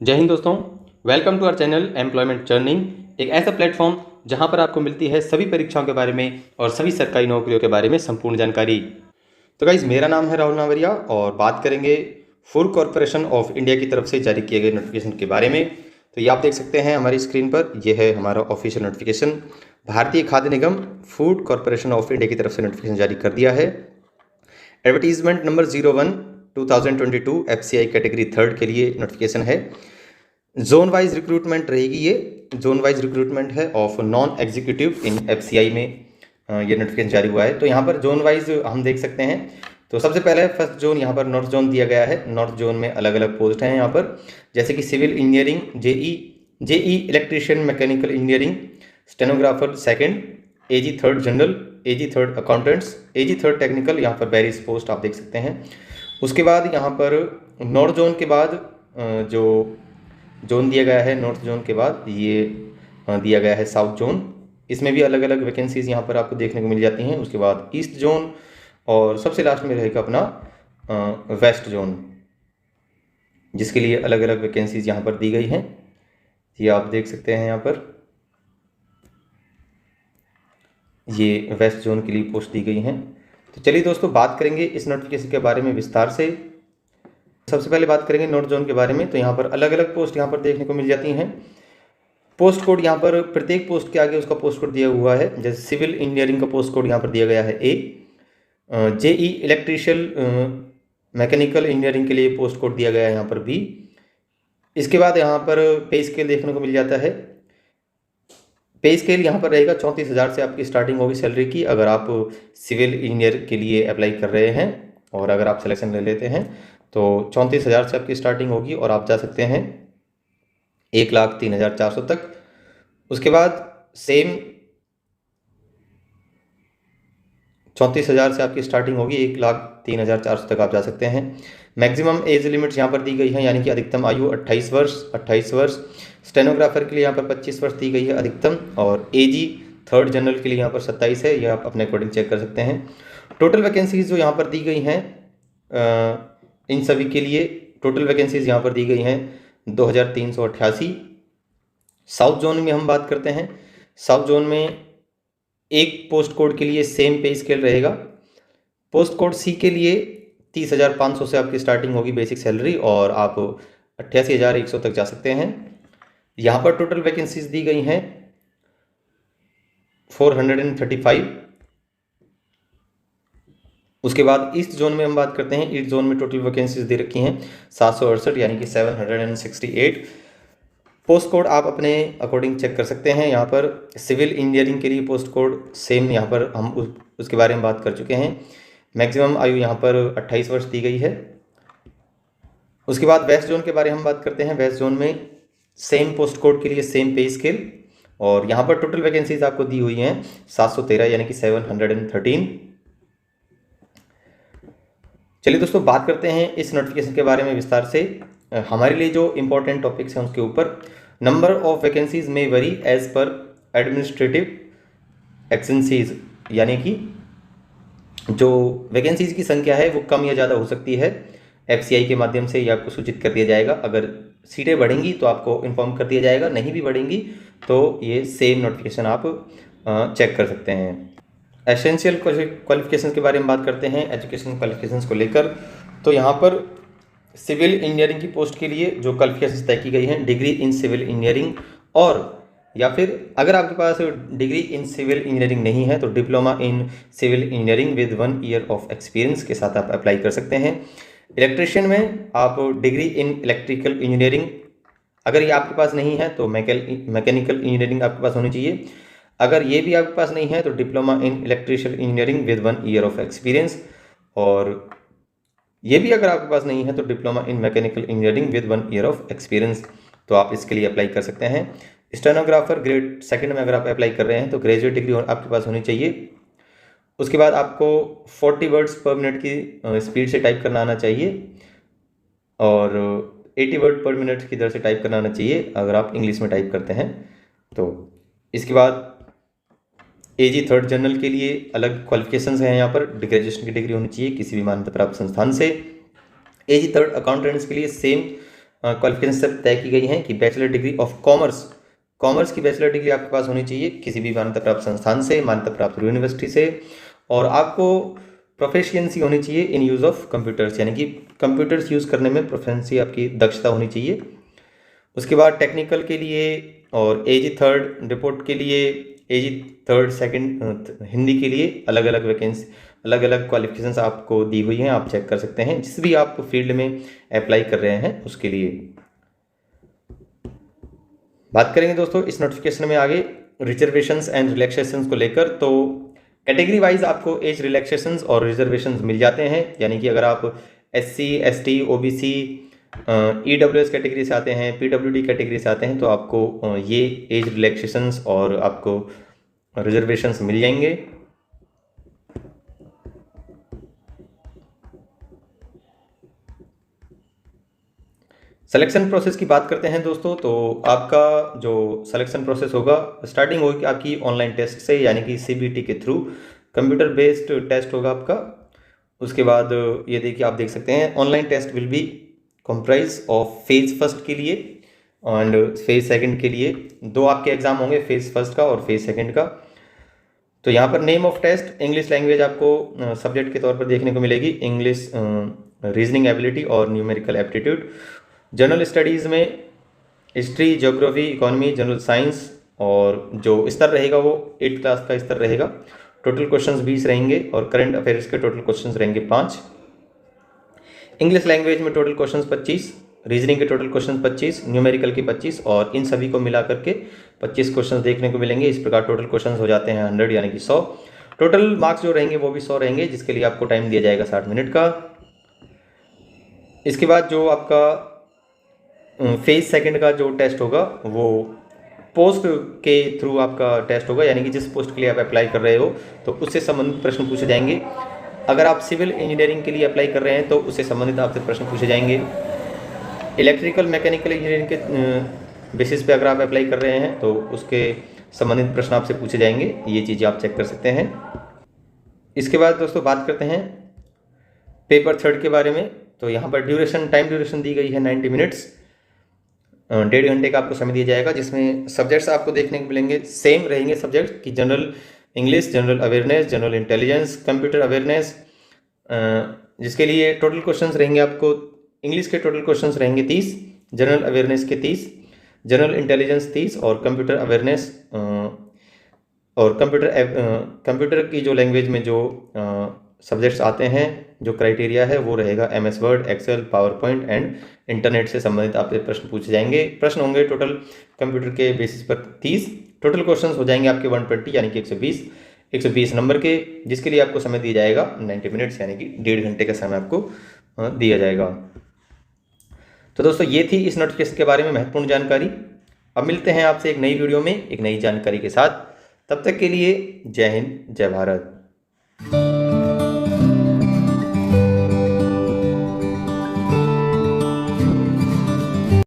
जय हिंद दोस्तों। Welcome to our channel employment journey, एक ऐसा प्लेटफॉर्म जहां पर आपको मिलती है सभी परीक्षाओं के बारे में और सभी सरकारी नौकरियों के बारे में संपूर्ण जानकारी। तो गाइज, मेरा नाम है राहुल नावरिया और बात करेंगे फूड कॉरपोरेशन ऑफ इंडिया की तरफ से जारी किए गए नोटिफिकेशन के बारे में। तो ये आप देख सकते हैं हमारी स्क्रीन पर, यह है हमारा ऑफिशियल नोटिफिकेशन। भारतीय खाद्य निगम फूड कॉरपोरेशन ऑफ इंडिया की तरफ से नोटिफिकेशन जारी कर दिया है। एडवर्टीजमेंट नंबर 01/2022 FCI कैटेगरी 3 के लिए नोटिफिकेशन है। जोन वाइज रिक्रूटमेंट रहेगी, ये जोन वाइज रिक्रूटमेंट है of non executive in FCI में ये नोटिफिकेशन जारी हुआ है। तो यहाँ पर जोन वाइज हम देख सकते हैं। तो सबसे पहले फर्स्ट जोन यहाँ पर नॉर्थ जोन दिया गया है। नॉर्थ जोन में अलग अलग पोस्ट हैं यहाँ पर, जैसे कि civil engineering, JE electrician, mechanical engineering, stenographer second, AG 3 general, AG 3 accountants, AG 3 technical, यहाँ पर वेरियस पोस्ट आप देख सकते हैं। उसके बाद यहाँ पर नॉर्थ जोन के बाद जो जोन दिया गया है, नॉर्थ जोन के बाद ये दिया गया है साउथ जोन। इसमें भी अलग अलग वैकेंसीज यहाँ पर आपको देखने को मिल जाती हैं। उसके बाद ईस्ट जोन और सबसे लास्ट में रहेगा अपना वेस्ट जोन, जिसके लिए अलग अलग वैकेंसीज यहाँ पर दी गई हैं। ये आप देख सकते हैं यहाँ पर, ये वेस्ट जोन के लिए पोस्ट दी गई हैं। तो चलिए दोस्तों, बात करेंगे इस नोटिफिकेशन के बारे में विस्तार से। सबसे पहले बात करेंगे नॉर्थ जोन के बारे में। तो यहाँ पर अलग अलग पोस्ट यहाँ पर देखने को मिल जाती हैं। पोस्ट कोड यहाँ पर प्रत्येक पोस्ट के आगे उसका पोस्ट कोड दिया हुआ है। जैसे सिविल इंजीनियरिंग का पोस्ट कोड यहाँ पर दिया गया है A, JE electrician mechanical engineering के लिए पोस्ट कोड दिया गया है यहाँ पर B। इसके बाद यहाँ पर पे स्केल देखने को मिल जाता है। पे स्केल यहाँ पर रहेगा 34,000 से आपकी स्टार्टिंग होगी सैलरी की, अगर आप सिविल इंजीनियर के लिए अप्लाई कर रहे हैं और अगर आप सिलेक्शन ले लेते हैं तो 34,000 से आपकी स्टार्टिंग होगी और आप जा सकते हैं 1,03,400 तक। उसके बाद सेम 34,000 से आपकी स्टार्टिंग होगी, 1,03,400 तक आप जा सकते हैं। मैक्सिमम एज लिमिट्स यहाँ पर दी गई है, यानी कि अधिकतम आयु 28 वर्ष। स्टेनोग्राफर के लिए यहाँ पर 25 वर्ष दी गई है अधिकतम, और AG 3 जनरल के लिए यहाँ पर 27 है। यह आप अपने अकॉर्डिंग चेक कर सकते हैं। टोटल वैकेंसीज जो यहाँ पर दी गई हैं इन सभी के लिए, टोटल वैकेंसीज यहाँ पर दी गई हैं 2,388। साउथ जोन में हम बात करते हैं। साउथ जोन में एक पोस्ट कोड के लिए सेम पे स्केल रहेगा। पोस्ट कोड C के लिए 30,500 से आपकी स्टार्टिंग होगी बेसिक सैलरी, और आप 88,100 तक जा सकते हैं। यहाँ पर टोटल वैकेंसीज दी गई हैं 435। उसके बाद ईस्ट जोन में हम बात करते हैं। ईस्ट जोन में टोटल वैकेंसीज दे रखी हैं 768, यानी कि 768। पोस्ट कोड आप अपने अकॉर्डिंग चेक कर सकते हैं। यहाँ पर सिविल इंजीनियरिंग के लिए पोस्ट कोड सेम, यहाँ पर हम उसके बारे में बात कर चुके हैं। मैक्सिमम आयु यहाँ पर 28 वर्ष दी गई है। उसके बाद वेस्ट जोन के बारे में हम बात करते हैं। वेस्ट जोन में सेम पोस्ट कोड के लिए सेम पे स्केल, और यहाँ पर टोटल वैकेंसीज आपको दी हुई हैं 713, यानी कि 713। चलिए दोस्तों, बात करते हैं इस नोटिफिकेशन के बारे में विस्तार से। हमारे लिए जो इंपॉर्टेंट टॉपिक्स हैं उसके ऊपर। नंबर ऑफ वैकेंसीज में वेरी एज पर एडमिनिस्ट्रेटिव एक्सेंसीज, यानी कि जो वैकेंसीज की संख्या है वो कम या ज़्यादा हो सकती है। FCI के माध्यम से ये आपको सूचित कर दिया जाएगा। अगर सीटें बढ़ेंगी तो आपको इन्फॉर्म कर दिया जाएगा, नहीं भी बढ़ेंगी तो ये सेम नोटिफिकेशन आप चेक कर सकते हैं। एसेंशियल क्वालिफिकेशन के बारे में बात करते हैं, एजुकेशन क्वालिफिकेशंस को लेकर। तो यहाँ पर सिविल इंजीनियरिंग की पोस्ट के लिए जो क्वालिफिकेशंस तय की गई हैं, डिग्री इन सिविल इंजीनियरिंग, और या फिर अगर आपके पास डिग्री इन सिविल इंजीनियरिंग नहीं है तो diploma in civil engineering with 1 year of experience के साथ आप अप्लाई कर सकते हैं। इलेक्ट्रिशियन में आप डिग्री इन इलेक्ट्रिकल इंजीनियरिंग, अगर ये आपके पास नहीं है तो मैकेनिकल इंजीनियरिंग आपके पास होनी चाहिए। अगर ये भी आपके पास नहीं है तो diploma in electrical engineering with 1 year of experience, और ये भी अगर आपके पास नहीं है तो diploma in mechanical engineering with 1 year of experience, तो आप इसके लिए अप्लाई कर सकते हैं। स्टेनोग्राफर ग्रेड 2 में अगर आप अप्लाई कर रहे हैं तो ग्रेजुएट डिग्री आपके पास होनी चाहिए। उसके बाद आपको 40 वर्ड्स पर मिनट की स्पीड से टाइप करना आना चाहिए, और 80 वर्ड पर मिनट की दर से टाइप करना आना चाहिए अगर आप इंग्लिश में टाइप करते हैं तो। इसके बाद AG 3 जनरल के लिए अलग क्वालिफिकेशंस हैं। यहाँ पर ग्रेजुएशन की डिग्री होनी चाहिए किसी भी मान्यता प्राप्त संस्थान से। AG 3 अकाउंटेंट्स के लिए सेम क्वालिफिकेशन सब तय की गई हैं कि बैचलर डिग्री ऑफ कॉमर्स की बैचलर डिग्री आपके पास होनी चाहिए किसी भी मान्यता प्राप्त संस्थान से, मान्यता प्राप्त यूनिवर्सिटी से, और आपको प्रोफिशिएंसी होनी चाहिए इन यूज़ ऑफ कंप्यूटर्स, यानी कि कंप्यूटर्स यूज़ करने में प्रोफिशिएंसी आपकी दक्षता होनी चाहिए। उसके बाद टेक्निकल के लिए और एजी थर्ड रिपोर्ट के लिए, एजी थर्ड सेकंड हिंदी के लिए अलग अलग वैकेंसी, अलग अलग क्वालिफिकेशंस आपको दी हुई हैं, आप चेक कर सकते हैं जिस भी आप फील्ड में अप्लाई कर रहे हैं उसके लिए। बात करेंगे दोस्तों इस नोटिफिकेशन में आगे रिजर्वेशंस एंड रिलैक्सेशंस को लेकर। तो कैटेगरी वाइज आपको एज रिलैक्सेशंस और रिजर्वेशंस मिल जाते हैं, यानी कि अगर आप SC ST OBC EWS category से आते हैं, PWD कैटेगरी से आते हैं तो आपको ये एज रिलैक्सेशंस और आपको रिजर्वेशंस मिल जाएंगे। सिलेक्शन प्रोसेस की बात करते हैं दोस्तों, तो आपका जो सिलेक्शन प्रोसेस होगा स्टार्टिंग होगी आपकी ऑनलाइन टेस्ट से, यानी कि CBT के थ्रू कंप्यूटर बेस्ड टेस्ट होगा आपका। उसके बाद ये देखिए आप देख सकते हैं online test will be comprise of phase first के लिए एंड फेज सेकंड के लिए। दो आपके एग्जाम होंगे, फेज फर्स्ट का और फेज सेकंड का। तो यहाँ पर name of test English language आपको सब्जेक्ट के तौर पर देखने को मिलेगी, इंग्लिश रीजनिंग एबिलिटी और न्यूमेरिकल एप्टीट्यूड। जनरल स्टडीज़ में history, geography, economy, general science, और जो स्तर रहेगा वो 8th क्लास का स्तर रहेगा। टोटल क्वेश्चंस 20 रहेंगे और करंट अफेयर्स के टोटल क्वेश्चंस रहेंगे 5। इंग्लिश लैंग्वेज में टोटल क्वेश्चंस 25, रीजनिंग के टोटल क्वेश्चंस 25, न्यूमेरिकल के 25, और इन सभी को मिला करके 25 क्वेश्चंस देखने को मिलेंगे। इस प्रकार टोटल क्वेश्चंस हो जाते हैं 100, यानी कि 100। टोटल मार्क्स जो रहेंगे वो भी 100 रहेंगे, जिसके लिए आपको टाइम दिया जाएगा 60 मिनट का। इसके बाद जो आपका फेज सेकंड का जो टेस्ट होगा वो पोस्ट के थ्रू आपका टेस्ट होगा, यानी कि जिस पोस्ट के लिए आप अप्लाई कर रहे हो तो उससे संबंधित प्रश्न पूछे जाएंगे। अगर आप सिविल इंजीनियरिंग के लिए अप्लाई कर रहे हैं तो उससे संबंधित आपसे प्रश्न पूछे जाएंगे। इलेक्ट्रिकल मैकेनिकल इंजीनियरिंग के बेसिस पे अगर आप अप्लाई कर रहे हैं तो उसके संबंधित प्रश्न आपसे पूछे जाएंगे। ये चीज़ें आप चेक कर सकते हैं। इसके बाद दोस्तों बात करते हैं पेपर थर्ड के बारे में। तो यहाँ पर टाइम ड्यूरेशन दी गई है 90 मिनट्स, 1.5 घंटे का आपको समय दिया जाएगा, जिसमें सब्जेक्ट्स आपको देखने को मिलेंगे सेम रहेंगे सब्जेक्ट की general English, general awareness, general intelligence, computer awareness, जिसके लिए टोटल क्वेश्चंस रहेंगे आपको इंग्लिश के टोटल क्वेश्चंस रहेंगे 30, जनरल अवेयरनेस के 30, जनरल इंटेलिजेंस 30, और कंप्यूटर अवेयरनेस और कंप्यूटर की जो लैंग्वेज में जो सब्जेक्ट्स आते हैं, जो क्राइटेरिया है वो रहेगा MS Word, Excel, PowerPoint and internet से संबंधित आपसे प्रश्न पूछे जाएंगे। प्रश्न होंगे टोटल कंप्यूटर के बेसिस पर 30, टोटल क्वेश्चंस हो जाएंगे आपके 120, यानी कि 120 नंबर के, जिसके लिए आपको समय दिया जाएगा 90 मिनट्स, यानी कि 1.5 घंटे का समय आपको दिया जाएगा। तो दोस्तों ये थी इस नोटिफिकेशन के बारे में महत्वपूर्ण जानकारी। अब मिलते हैं आपसे एक नई वीडियो में एक नई जानकारी के साथ। तब तक के लिए जय हिंद, जय भारत।